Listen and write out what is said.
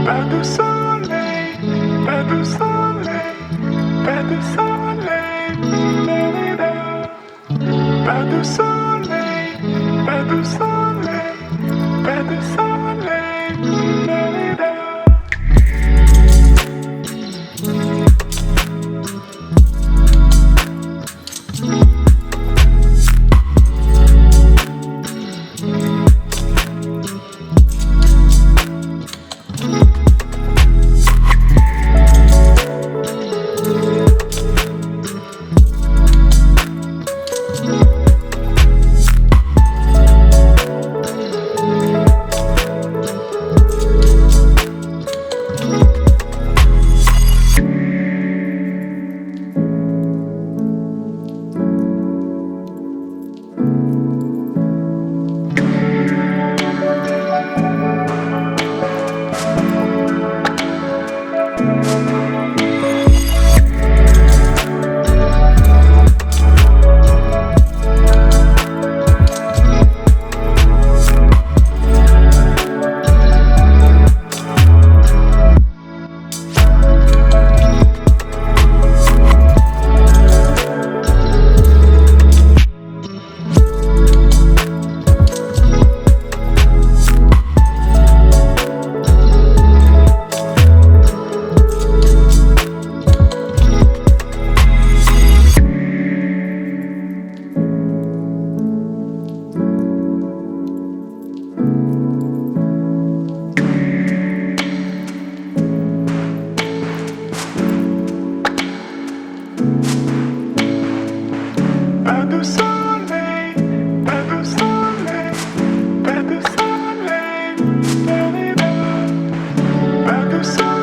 Pas de soleil, pas de soleil, pas de soleil, da-da-da. Pas de soleil, pas de soleil, pas de soleil, da-da-da. Pas de soleil, pas de soleil, pas de soleil, da-da-da. Pas de soleil.